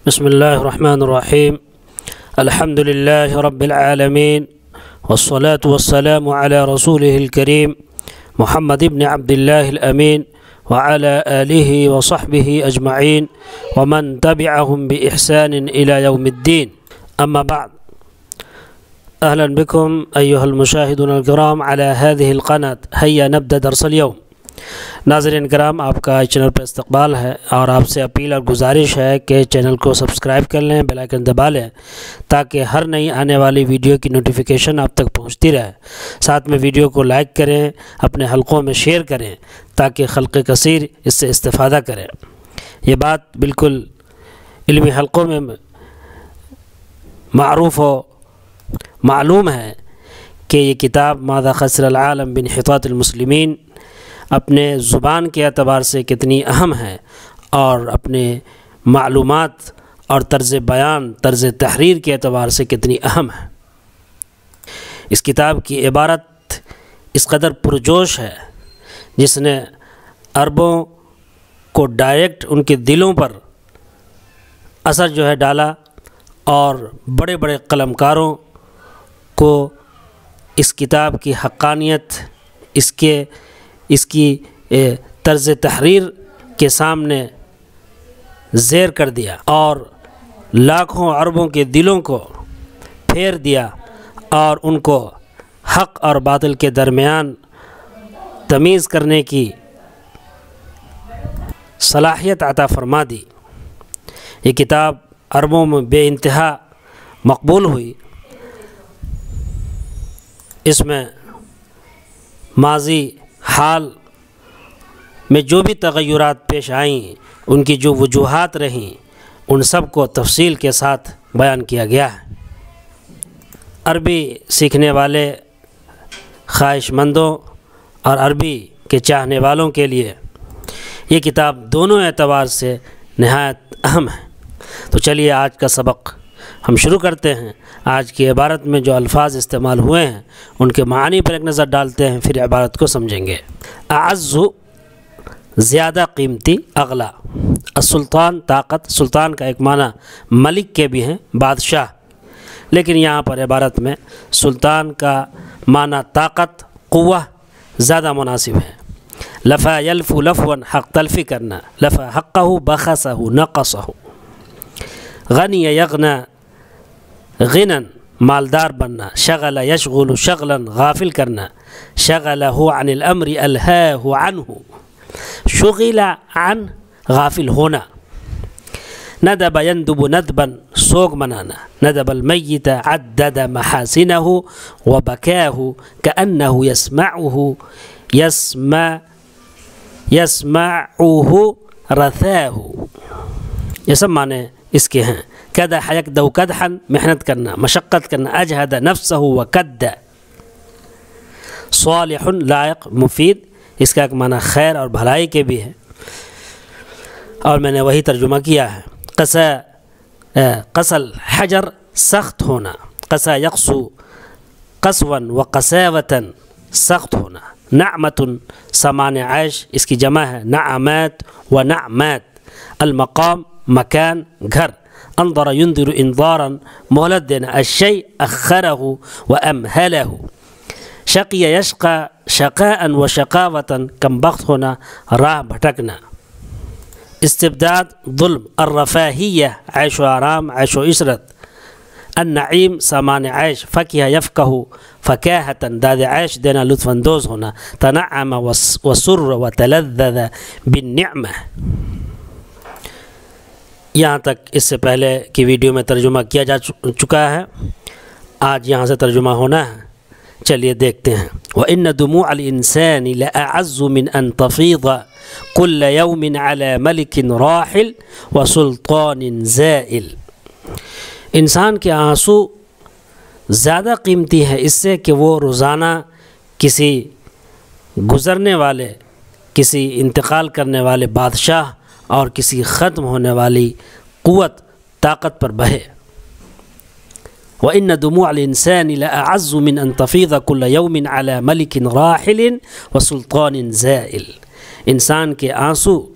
بسم الله الرحمن الرحيم. الحمد لله رب العالمين، والصلاة والسلام على رسوله الكريم محمد بن عبد الله الأمين وعلى آله وصحبه أجمعين ومن تبعهم بإحسان إلى يوم الدين. أما بعد، أهلا بكم أيها المشاهدون الكرام على هذه القناة. هيا نبدأ درس اليوم. ناظرین کرام، آپ کا چینل پر استقبال ہے اور آپ سے اپیل اور گزارش ہے کہ چینل کو سبسکرائب کر لیں، بیل آئیکن دبا لیں تاکہ ہر نئی آنے والی ویڈیو کی نوٹیفیکیشن آپ تک پہنچتی رہے۔ ساتھ میں ویڈیو کو لائک کریں، اپنے حلقوں میں شیئر کریں تاکہ خلق کثیر اس سے استفادہ کریں۔ یہ بات بالکل علمی حلقوں میں معروف و معلوم ہے کہ یہ کتاب ماذا خسر العالم بانحطاط المسلمین اپنے زبان کے اعتبار سے کتنی اہم ہے اور اپنے معلومات اور طرز بیان، طرز تحریر کے اعتبار سے کتنی اہم ہے۔ اس کتاب کی عبارت اس قدر پرجوش ہے جس نے عربوں کو ڈائریکٹ ان کے دلوں پر اثر جو ہے ڈالا، اور بڑے بڑے قلمکاروں کو اس کتاب کی حقانیت، اس کی طرز تحریر کے سامنے زیر کر دیا اور لاکھوں عربوں کے دلوں کو پھیر دیا اور ان کو حق اور باطل کے درمیان تمیز کرنے کی صلاحیت عطا فرما دی۔ یہ کتاب عربوں میں بے انتہا مقبول ہوئی۔ اس میں ماضی حال میں جو بھی تغیرات پیش آئیں، ان کی جو وجوہات رہیں، ان سب کو تفصیل کے ساتھ بیان کیا گیا ہے۔ عربی سیکھنے والے خواہش مندوں اور عربی کے چاہنے والوں کے لیے یہ کتاب دونوں اعتبار سے نہایت اہم ہے۔ تو چلیے آج کا سبق ہم شروع کرتے ہیں۔ آج کی عبارت میں جو الفاظ استعمال ہوئے ہیں ان کے معنی پر ایک نظر ڈالتے ہیں، پھر عبارت کو سمجھیں گے۔ اعز زیادہ قیمتی، اغلا۔ السلطان طاقت، سلطان کا ایک معنی ملک کے بھی ہیں، بادشاہ، لیکن یہاں پر عبارت میں سلطان کا معنی طاقت، قوہ زیادہ مناسب ہے۔ لفا یلفو لفوا، حق تلفی کرنا، لفا حقہ بخسہ نقصہ۔ غنی یغنا، غنن مالدار بننا، شغل یشغل شغلا غافل کرنا، شغلہ عن الامر الہاہ عنہ، شغل عن غافل ہونا۔ ندب یندب ندبا، سوگ منانا، ندب المیت عدد محاسنہ وبکاہ کأنہ یسمعہ رثاہ۔ یہ سب معنی اس کے ہیں۔ کدح یکدح کدحا، محنت کرنا، مشقت کرنا، اجہد نفسہ وکد۔ صالح لائق، مفید، اس کا ایک معنی خیر اور بھلائی کے بھی ہے، اور میں نے وہی ترجمہ کیا ہے۔ قسا الحجر، سخت ہونا، قسا یقسو قسوا وقساوة، سخت ہونا۔ نعمت سامان عیش، اس کی جمع ہے نعمات و نعمات۔ المقام مکان، گھر۔ انظر ينظر انظارا، مہلت دینا۔ الشیء اخرہ و امہلہ۔ شقی یشقى شقاء و شقاوة، کم بخت ہونا، راہ بھٹکنا۔ استبداد ظلم۔ الرفاہیہ عیش و آرام، عیش و عشرت۔ النعیم سامان عیش۔ فکہ یفکہ فکاہة، داد عیش دینا، لطف اندوز ہونا۔ تنعم وسر وتلذذ بالنعمہ۔ یہاں تک اس سے پہلے کی ویڈیو میں ترجمہ کیا جا چکا ہے، آج یہاں سے ترجمہ ہونا ہے۔ چلیے دیکھتے ہیں۔ وَإِنَّ دُمُوعَ الْإِنسَانِ لَأَعَزُّ مِنْ أَن تَفِيضَ كُلَّ يَوْمٍ عَلَى مَلِكٍ رَاحِلٍ وَسُلْطَانٍ زَائِلٍ۔ انسان کے آنسو زیادہ قیمتی ہے اس سے کہ وہ روزانہ کسی گزرنے والے، کسی انتقال کرنے والے بادشاہ اور کسی ختم ہونے والی قوت، طاقت پر بہے۔ وَإِنَّ دُمُوعَ الْإِنسَانِ لَأَعَزُّ مِنْ أَن تَفِيضَ كُلَّ يَوْمٍ عَلَى مَلِكٍ رَاحِلٍ وَسُلْطَانٍ زَائِلٍ۔ انسان کے آنسو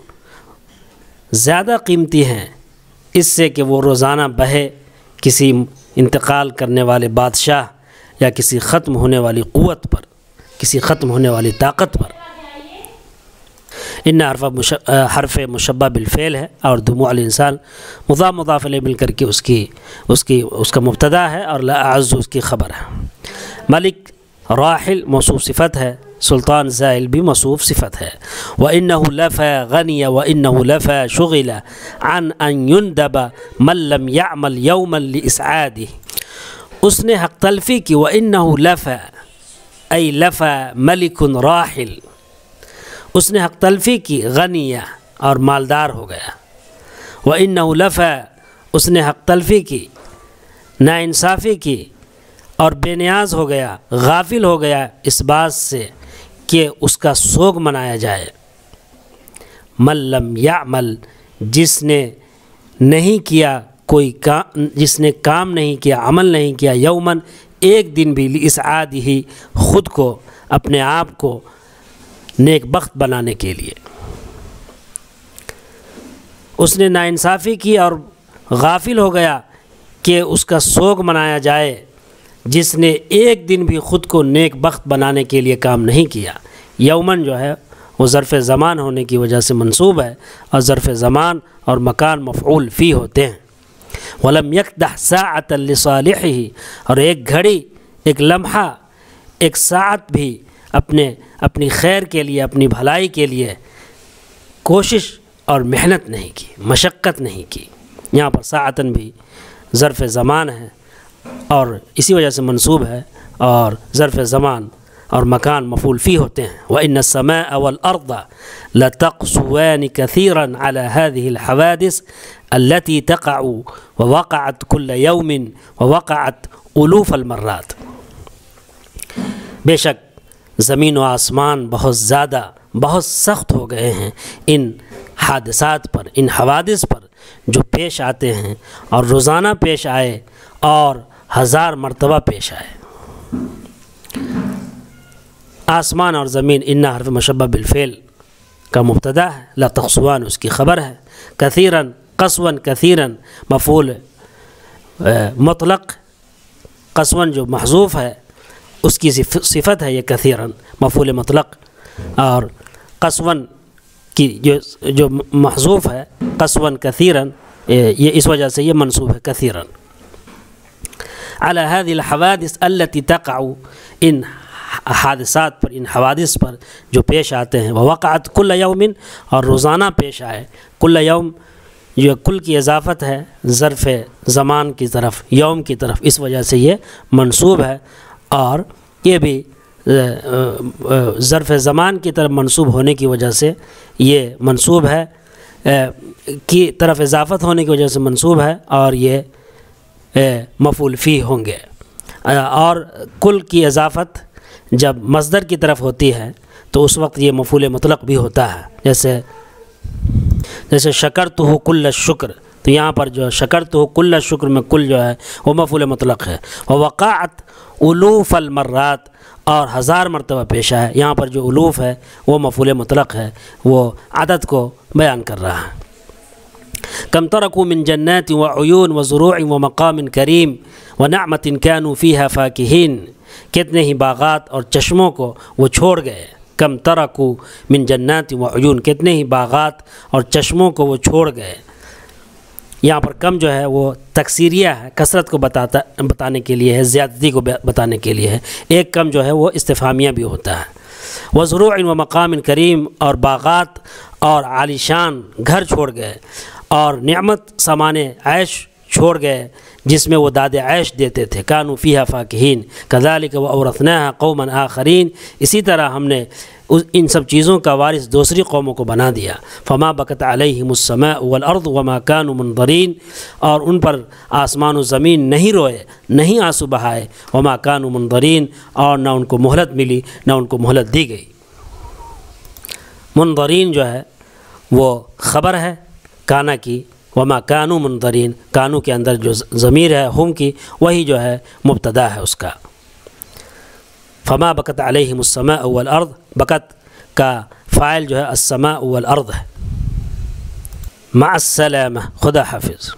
زیادہ قیمتی ہیں اس سے کہ وہ روزانہ بہے کسی انتقال کرنے والے بادشاہ یا کسی ختم ہونے والی قوت پر، کسی ختم ہونے والی طاقت پر۔ ان حرف مشبہ بالفعل ہے، اور دموع الانسان مضاف مضاف الیہ مل کر کے اس کا مبتدا ہے، اور لا اعز اس کی خبر ہے۔ ملک راحل موصوف صفت ہے، سلطان زائل بھی موصوف صفت ہے۔ وَإِنَّهُ لَفَى غَنِيَ وَإِنَّهُ لَفَى شُغِلَ عَنْ أَنْ يُنْدَبَ مَنْ لَمْ يَعْمَلْ يَوْمًا لِإِسْعَادِهِ، اس نے حق تلفی کی۔ وَإِنَّهُ لَفَى ای لفا ملک راحل، اس نے حق تلفی کی، غنیہ اور مالدار ہو گیا۔ وَإِنَّهُ لَفَى اس نے حق تلفی کی، ناانصافی کی اور بے نیاز ہو گیا، غافل ہو گیا اس بات سے کہ اس کا سوگ منایا جائے۔ من لم یعمل، جس نے نہیں کیا کوئی کام، جس نے کام نہیں کیا، عمل نہیں کیا، یومن ایک دن بھی، لاسعاد ہی خود کو، اپنے آپ کو نیک بخت بنانے کے لیے۔ اس نے ناانصافی کی اور غافل ہو گیا کہ اس کا سوگ منایا جائے، جس نے ایک دن بھی خود کو نیک بخت بنانے کے لیے کام نہیں کیا۔ یومن جو ہے وہ ظرف زمان ہونے کی وجہ سے منصوب ہے، اور ظرف زمان اور مکان مفعول فی ہوتے ہیں۔ وَلَمْ يَقْدَحْ سَاعَةً لِصَالِحِهِ، اور ایک گھڑی، ایک لمحہ، ایک ساعت بھی اپنی خیر کے لیے، اپنی بھلائی کے لیے کوشش اور محنت نہیں کی، مشقت نہیں کی۔ یہاں پر ساعتاً بھی ظرف زمان ہے اور اسی وجہ سے منصوب ہے، اور ظرف زمان اور مکان مفعول فی ہوتے ہیں۔ وَإِنَّ السَّمَاءَ وَالْأَرْضَ لَتَقْسُوَانِ كَثِيرًا عَلَى هَذِهِ الْحَوَادِثِ الَّتِي تَقَعُ وَوَقَعَتْ كُلَّ يَوْمٍ وَوَقَعَتْ أُلُوفَ الْمَرَّاتِ، بے شک زمین و آسمان بہت زیادہ، بہت سخت ہو گئے ہیں ان حادثات پر، ان حوادث پر جو پیش آتے ہیں اور روزانہ پیش آئے اور 1000 مرتبہ پیش آئے۔ آسمان اور زمین، ان حرف مشبہ بالفعل کا مبتدا ہے، لا تقصوان اس کی خبر ہے۔ کثیراً، قصواً کثیراً مفعول مطلق، قصواً جو محذوف ہے اس کی صفت ہے یہ کثیراً مفعول مطلق، اور قصواً کی جو محذوف ہے قصواً کثیراً، یہ اس وجہ سے یہ منصوب ہے کثیراً۔ علی هذه الحوادث التي تقع، ان حادثات پر، ان حوادث پر جو پیش آتے ہیں، ووقعت کل یوم، اور روزانہ پیش آئے۔ کل یوم یہ کل کی اضافت ہے ظرف زمان کی طرف، یوم کی طرف، اس وجہ سے یہ منصوب ہے، اور یہ بھی ظرف زمان کی طرف منصوب ہونے کی وجہ سے یہ منصوب ہے، کی طرف اضافت ہونے کی وجہ سے منصوب ہے، اور یہ مفعول فی ہوں گے۔ اور کل کی اضافت جب مصدر کی طرف ہوتی ہے تو اس وقت یہ مفعول مطلق بھی ہوتا ہے، جیسے شکرتہ کل الشکر، تو یہاں پر جو شکرتہ کل الشکر میں کل جو ہے وہ مفعول مطلق ہے۔ ووقعت الوف المرات، اور 1000 مرتبہ پیش آئے، یہاں پر جو الوف ہے وہ مفعول مطلق ہے، وہ عدد کو بیان کر رہا ہے۔ کم ترکوا من جنات وعیون وزروع ومقام کریم ونعمت كانوا فيها فاکہین، کتنے ہی باغات اور چشموں کو وہ چھوڑ گئے۔ کم ترکوا من جنات وعیون، کتنے ہی باغات اور چشموں کو وہ چھوڑ گئے۔ یہاں پر کم جو ہے وہ تکسیریہ ہے، کثرت کو بتانے کے لیے ہے، زیادتی کو بتانے کے لیے ہے۔ ایک کم جو ہے وہ استفہامیہ بھی ہوتا ہے۔ وزروع ومقام کریم، اور باغات اور عالیشان گھر چھوڑ گئے، اور نعمت سامان عیش چھوڑ گئے جس میں وہ داد عیش دیتے تھے۔ کانوا فیہا فاکہین کذالک وأورثناہا قوما آخرین، اسی طرح ہم نے ان سب چیزوں کا وارث دوسری قوموں کو بنا دیا۔ فما بکت علیہم السماء والارض وما كانوا منظرین، اور ان پر آسمان و زمین نہیں روئے، نہیں آنسو بہائے، وما كانوا منظرین، اور نہ ان کو مہلت ملی، نہ ان کو مہلت دی گئی۔ منظرین جو ہے وہ خبر ہے کانا کی، وما كانوا منظرین، کانو کے اندر جو ضمیر ہے ہم کی، وہی جو ہے مبتدا ہے اس کا۔ فما بکت علیہم السماء والارض، بکت کا فاعل جو ہے السماء والارض ہے۔ مع السلامہ، خدا حافظ۔